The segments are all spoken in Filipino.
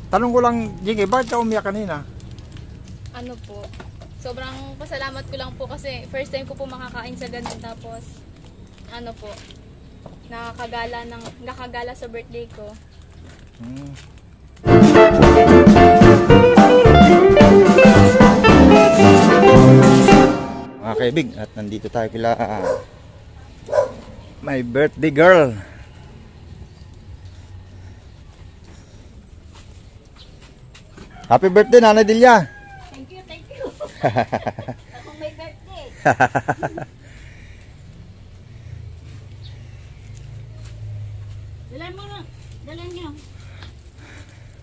Tanong ko lang, Jinky, bakit ka umiyak kanina? Ano po, sobrang pasalamat ko lang po kasi first time ko po makakain sa ganun. Tapos, ano po, nakakagala sa birthday ko. Mga kaibig, at nandito tayo kila my birthday girl. Happy birthday, Nanay Delia. Thank you. Akong may birthday. Dalan nyo.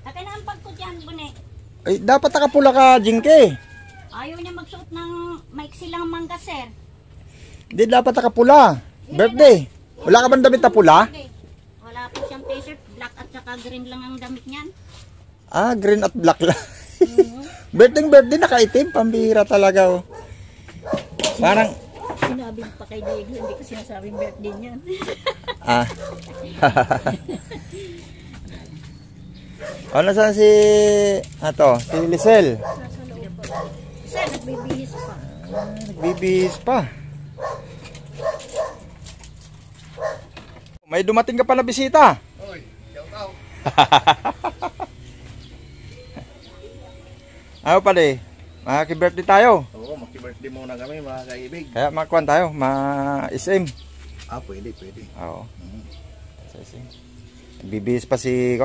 Akin ang pagkutyan, Bune. Ay, dapat nakapula ka, Jinky. Ayaw niya magsuot ng maiksi lang mangga, sir. Hindi, dapat nakapula. Birthday. Wala ka bang damit na pula? Wala po siyang t-shirt. Black at saka green lang ang damit niyan. Ah, green at black lang. Birthday, nakaitim. Pambihira talaga, oh. Parang... Sinabi pa kay Diego, hindi ko sinasabing birthday niyan. Ah. Ano saan si... si Lisel? Sir, nagbibihis pa. Nagbibihis pa. May dumating ka pa na bisita. Oy, shout out. Ano pa di? Maki-birthday tayo. Oo, maki-birthday muna kami mga kaibig. Kaya makuan tayo, ma-SM. Ah, pwede. Oo. Nagbibihis pa si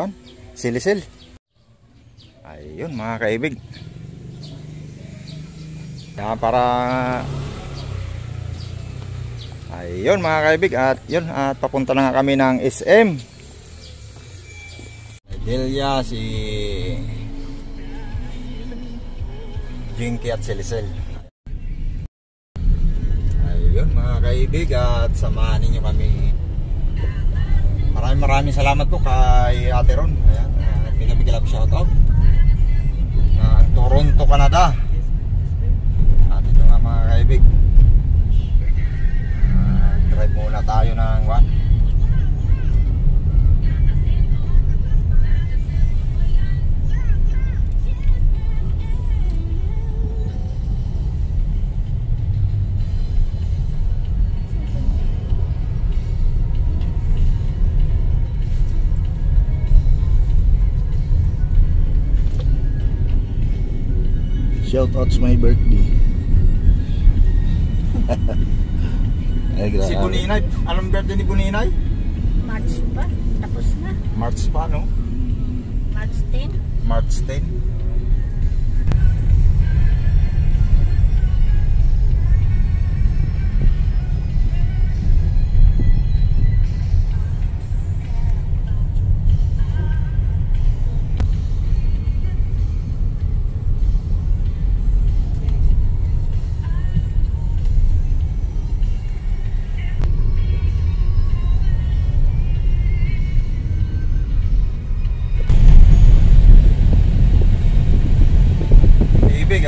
Lisel. Ayun mga kaibig. Yan para... Ayun mga kaibig, at papunta na nga kami ng SM. Delia, si Jinky at si Lisel. Ayun mga kaibig, at samahan ninyo kami. Maraming salamat po kay Ate Ron. Ayan, bigla lang shoutout. Toronto, Canada. At ito nga mga kaibig. Drive muna tayo ng Shout out to my birthday. Ay, Si Buninay. Anong birthday ni Buninay? March pa. Tapos na. March pa, no? March 10. March 10.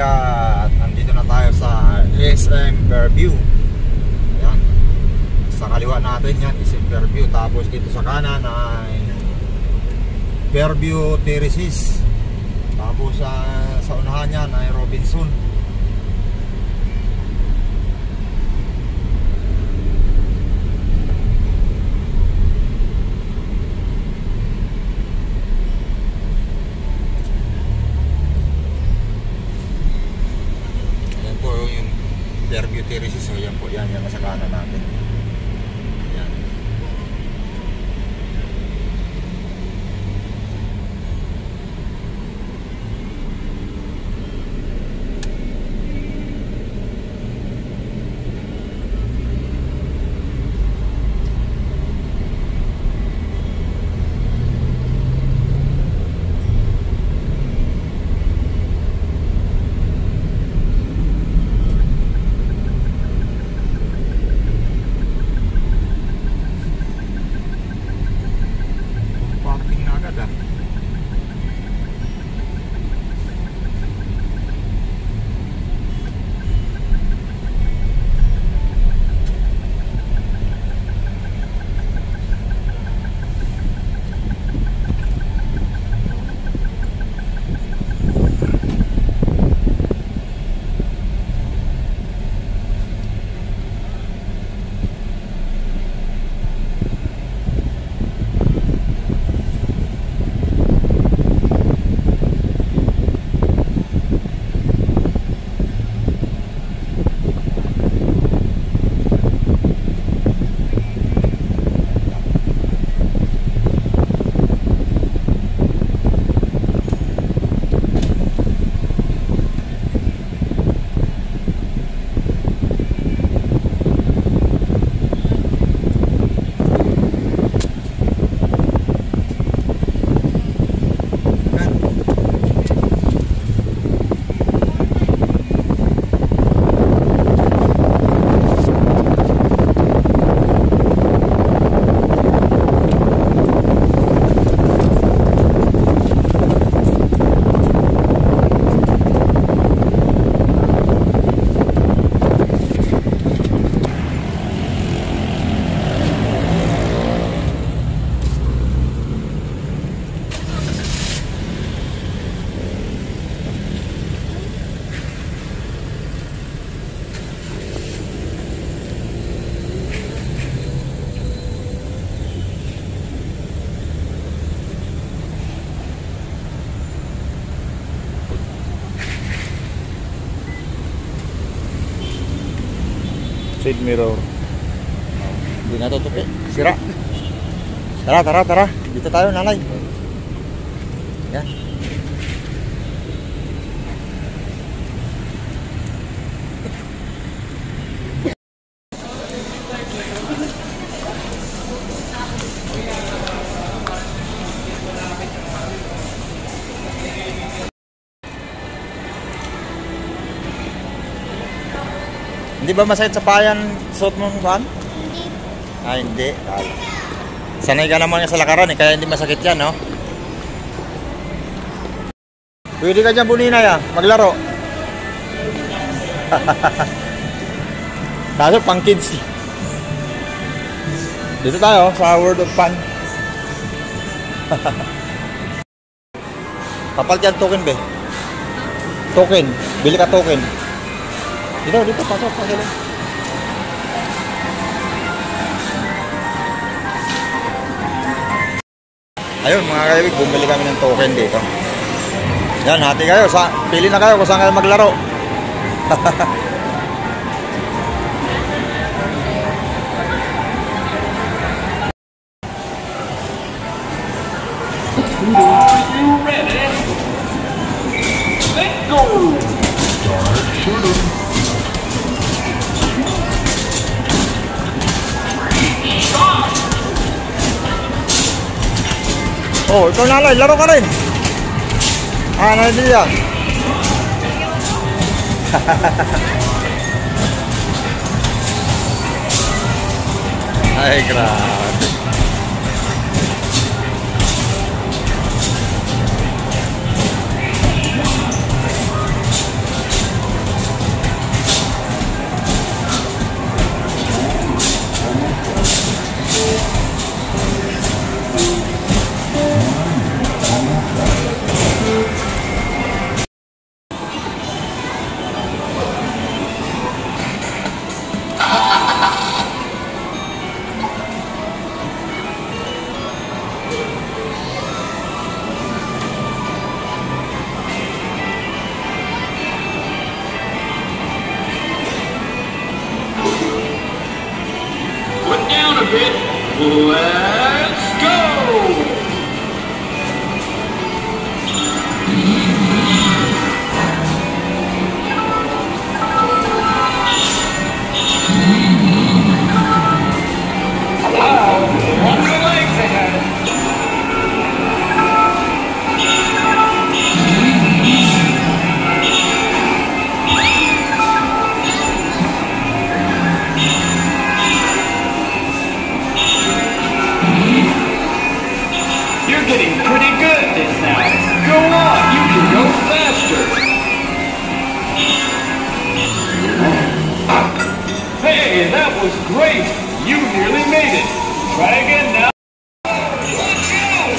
At andito na tayo sa SM Fairview. Ayan. Sa kaliwa natin yan, SM Fairview. Tapos dito sa kanan ay Fairview Terraces. Tapos sa unahan yan ay Robinson. Fairview Terraces, so yan po, yan nasa kanan natin. Yan. tinted mirror. Hindi natutupi. Sira. Tara, tara, tara. Dito tayo, nanay. Yan. Hindi ba masakit sa payan suot mo ban? Hindi. Ah, hindi. Ay. Sanay ka naman sa lakaran eh, kaya hindi masakit yan, no? Pwede ka dyan, Buninay, maglaro. Kaso pang kids. Dito tayo sa World of Fun. Kapal dyan token, be. Token. Bili ka token. Dito, pasok. Pasok. Ayun, mga kaibig, bumili kami ng token dito. Yan, hati kayo. Pili na kayo kung saan kayo maglaro. Are you ready? Let's go! Start shooting. Stop! Oh, ikaw nanay, laro ka rin. Ah, nandiyan. Ay, grabe. Put down a bit. Let's go! Wow, lots of legs ahead. You're getting pretty good at this now. Go on, you can go faster. Hey, that was great. You nearly made it. Try again now. Watch out!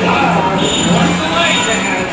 Wow, watch the legs ahead.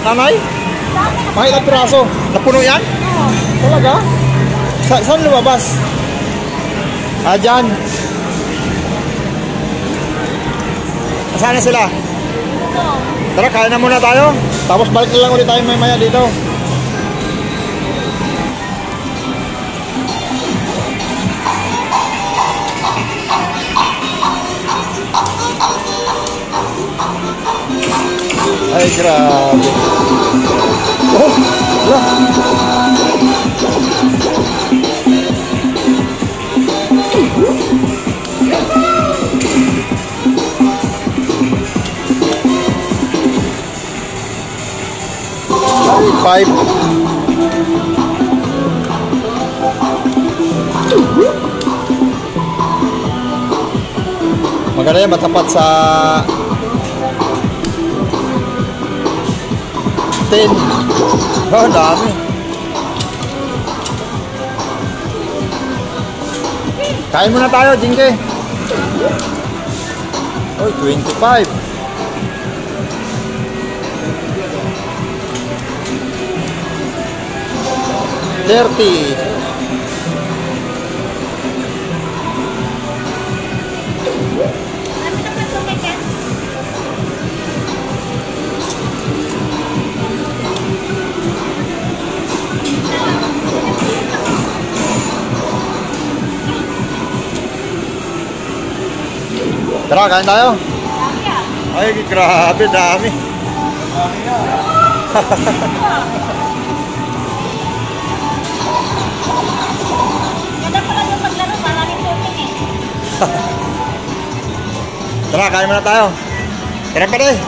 Nanay? Mga ilang piraso? Napuno yan? Talaga? Saan lumabas? Dyan. Saan na sila? Tara, kain na muna tayo. Tapos balik na lang ulit tayo maya dito. Ay, grabe. Oh, wala. Ay, 5. Maganda yan, matapat sa 10. Oh, dami. Kain muna tayo, Jinke. Oh, 25. $30. Tara, kain tayo. Ay, grabe, dami. Ganda pala yung paglaro, maraming tubig eh. Tara, kain muna tayo. Tara pa rin.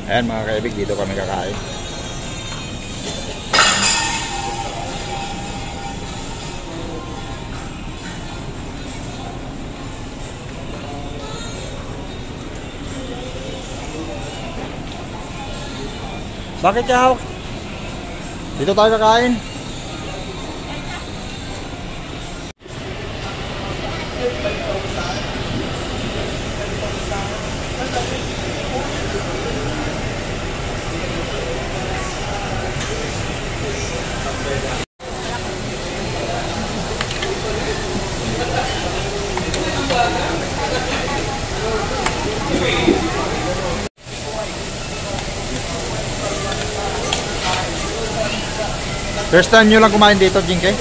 Ayan mga kaibig, dito kami kakain. Bakit yaw? Dito tayo kakain. First time nyo lang kumain dito, Jinke?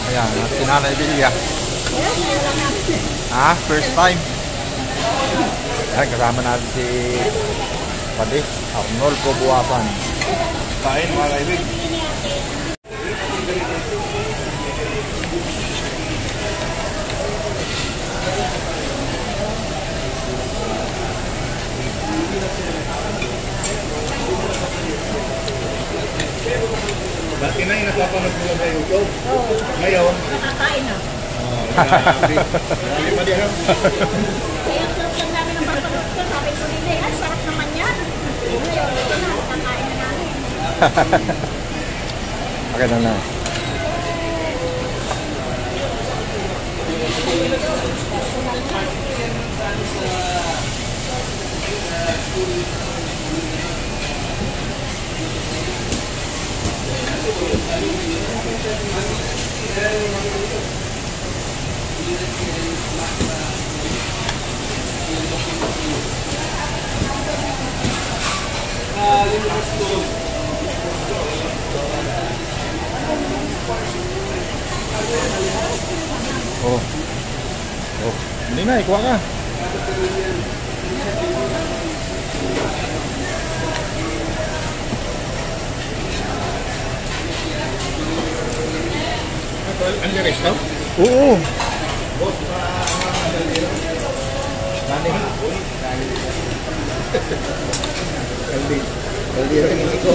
Ayan, si Nanay Bilya. Ah, first time. Ayan, kasama natin si Padi, Arnolfo Buwasan. Kain mga kaibig. Dati na yung napapanood mo sa YouTube. Ngayon, Nakakain na. hindi pa di alam. Kaya ang sarap lang namin ng papanood ko. Sabi ko nila, ay sarap naman yan. Ngayon, ito na, nakakain na namin. Okay na na. Oh. Oh, hindi na, ikuha ka. Ang liris daw? Oo. Nani? Kaldi rin hindi ko.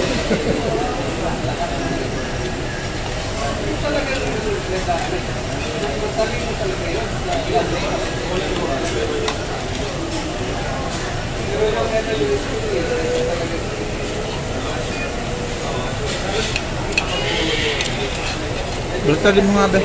Baliktad din mo nga, be.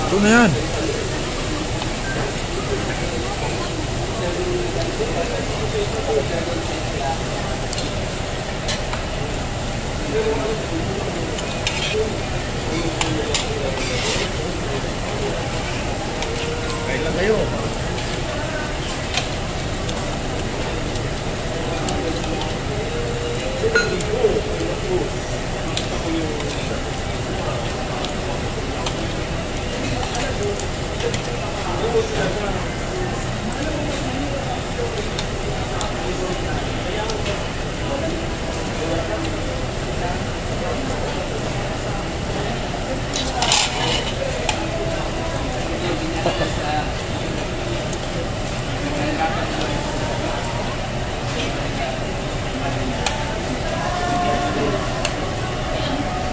Ito na yan. Kain lang kayo.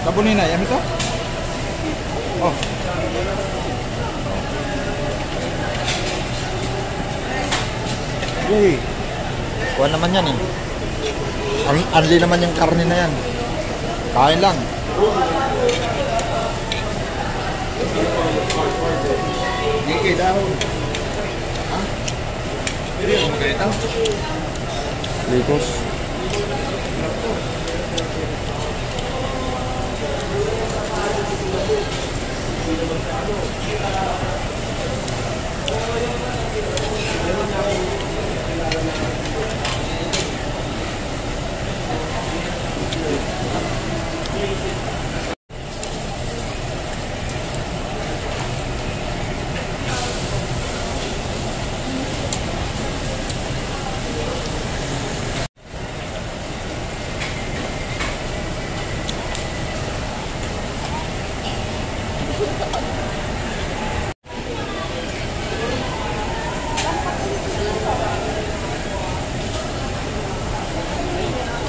Tabunin na, yan ito? Oh. Yay. Kuha naman yan eh. Anli naman yung karne na yan. Kain lang. Gigi dahon. Ha? Hindi mo magkita? Likos.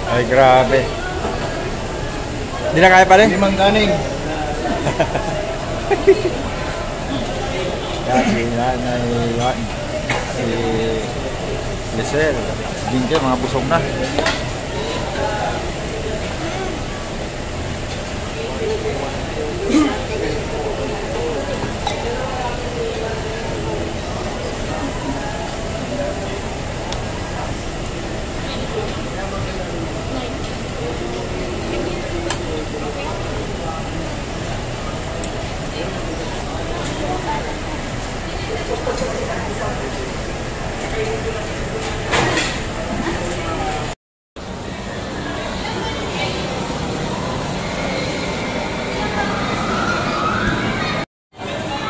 Ay, grabe. Hindi na kaya pa rin? Limang ganing. Yan, si Nanay Juan. Si Lisel. Ginger, mga busog na.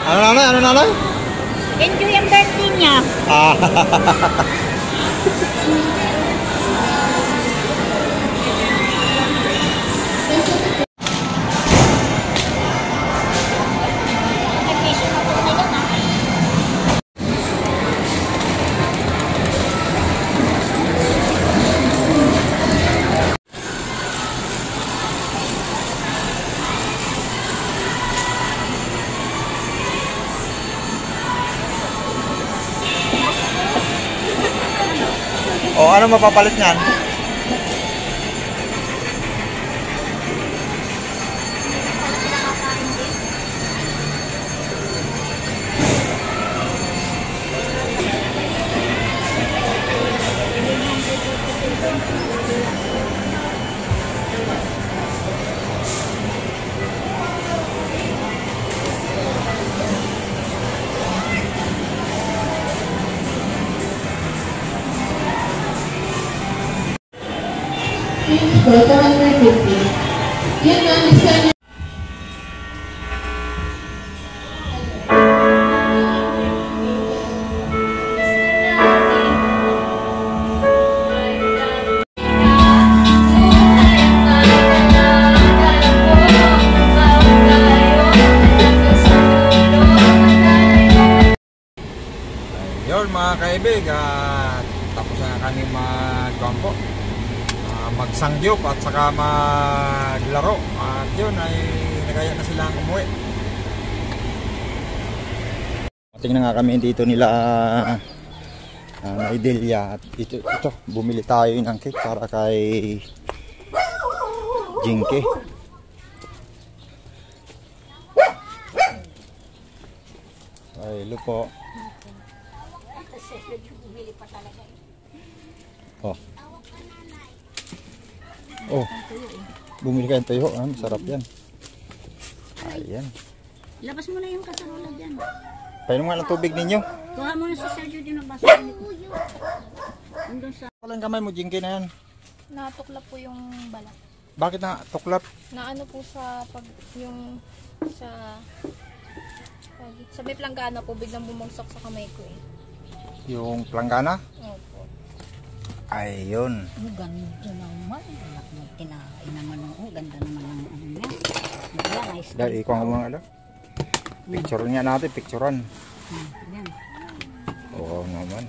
Ano nanay? Ano nanay? Enjoy ang birthday niya. Ah. O, ano mapapalit niyan? Total 150. Yun nga, Mr. kaibig, tapos na kami magkampo, magsangyop at saka maglaro. At yun ay nagaya na silang umuwi. Tingnan nga kami dito nila Naidelia. At ito, bumili tayo ng cake para kay Jinky. Ay, lupo. Oh, bumili kayo ng tuyo. Masarap yan. Ayan. Labas mo na yung kasarola dyan. Painom nga ng tubig ninyo. Kuha mo na si Sergio din ang baso. Andun sa... Walang kamay mo, Jinky na yan. Natuklap po yung balat. Bakit na tuklap? Na ano po sa sa may planggana po, biglang bumagsak sa kamay ko eh. Yung planggana? Opo. Ayun. Ang ganda naman. Anak mo, kinain naman ng ganda naman ng ano niya. Nice. Dahil ikaw ang mga picture niya natin, picturean. Yan. Oo naman.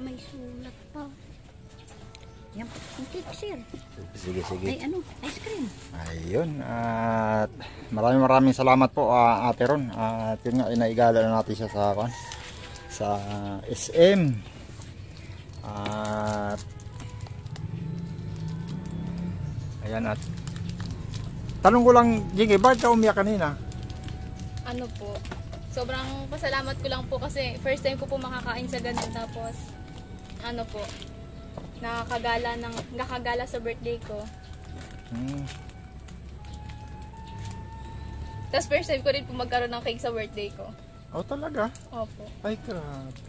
May sulat pa. Yan. Ang cake, sir. Sige. Ay, ano? Ice cream. Ayun. At maraming salamat po, Ate Ron. At yun nga, inaigala na natin siya sa SM. At ayan. At tanong ko lang, Jinky, bakit ka umiyak kanina? Ano po, sobrang pasalamat ko lang po kasi first time ko po makakain sa ganun, tapos ano po, nakakagala sa birthday ko. Tapos first time ko rin po magkaroon ng cake sa birthday ko. Oh, talaga? Opo. Ay, grabe.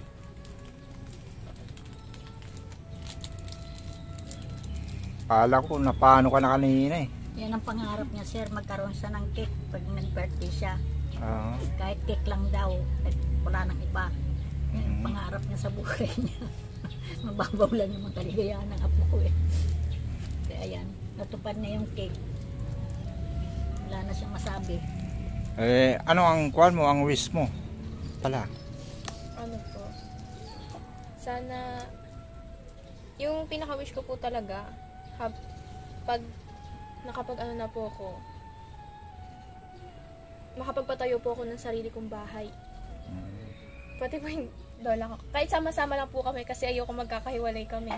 Kala ko na paano ka na kanina eh. Yan ang pangarap niya, sir. Magkaroon siya ng cake pag nag-birthday siya. Kahit cake lang daw. Wala nang iba. Yan ang pangarap niya sa buhay niya. Mababaw lang yung kaligayahan ng apo ko eh. Kaya yan, natupad na yung cake. Wala na siyang masabi. Eh, ano ang kuwan mo, ang wish mo? Pala. Ano po, sana yung pinaka-wish ko po talaga, pag nakapag ano na po ako, makapagpatayo po ako ng sarili kong bahay. Pati po yung lola ko. Kahit sama-sama lang po kami kasi ayoko magkakahiwalay kami.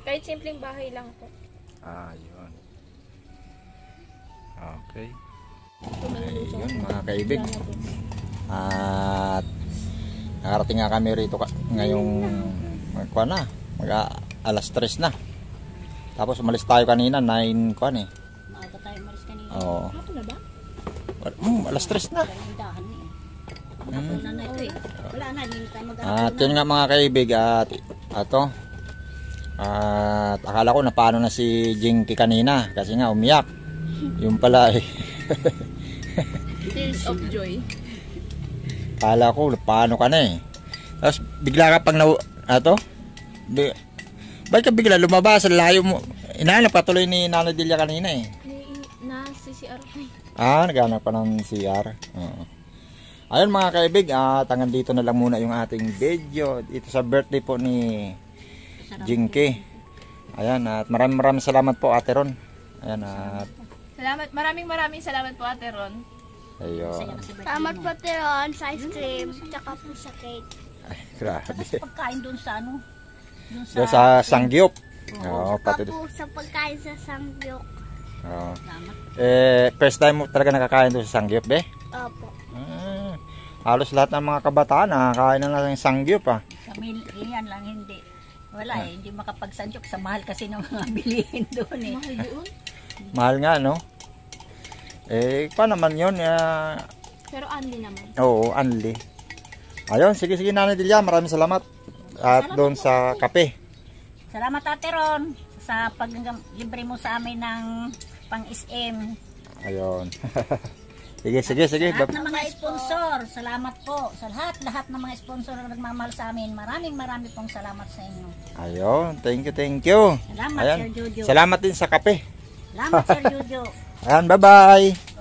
Kahit simpleng bahay lang po. Yun. Okay. Ayun, mga kaibig. At nakarating nga kami rito ngayong alas 3 na. Tapos umalis tayo kanina 9 Maaga tayo umalis kanina. Oo. Ano na ba? Alas 3 na. Dahan eh. Wala na ito eh. Wala na, hindi tayo At yun nga mga kaibig, at akala ko na paano na si Jinky kanina kasi nga umiyak. Yung pala eh. Tears of joy. Akala ko paano ka na eh. Tapos bigla ka pang bakit ka bigla lumabas? Layo mo. Inahanap ka tuloy ni Nanay Delia kanina eh. Nasa CR ko eh. Naghanap pa ng CR. Ayun mga kaibig, hanggang dito na lang muna yung ating video dito sa birthday po ni Jinky. Ayan, at maraming salamat po, Ate Ron. Ayan, at Maraming salamat po, Ate Ron. ayun. Salamat po, Teron, sa ice cream, tsaka po sa cake. Ay, grabe. pagkain doon sa ano? Doon sa Sangyup. Oo, Tsaka pati. po sa pagkain sa Sangyup. Oo. First time mo talaga nakakain doon sa Sangyup, be? Opo. Halos lahat ng mga kabataan nakakain na ng Sangyup ah. Kami, yan lang hindi. Wala eh, hindi makapagsanjok sa mahal kasi ng mga bilihin doon eh. Mahal doon? Mahal nga, no? Pa naman yun. Pero only naman. Oo, only. Ayun, sige, Nanay Delia, maraming salamat. At doon sa kape. Salamat, Ate Ron, sa pag-libre mo sa amin ng pang-SM. Ayun. Sige. Lahat ng mga sponsor, salamat po. Sa lahat ng mga sponsor na nagmamahal sa amin, maraming pong salamat sa inyo. Ayun, thank you. Salamat, Ayan. Sir Jojo. Salamat din sa kape. Salamat, Sir Jojo. Ayan, bye-bye.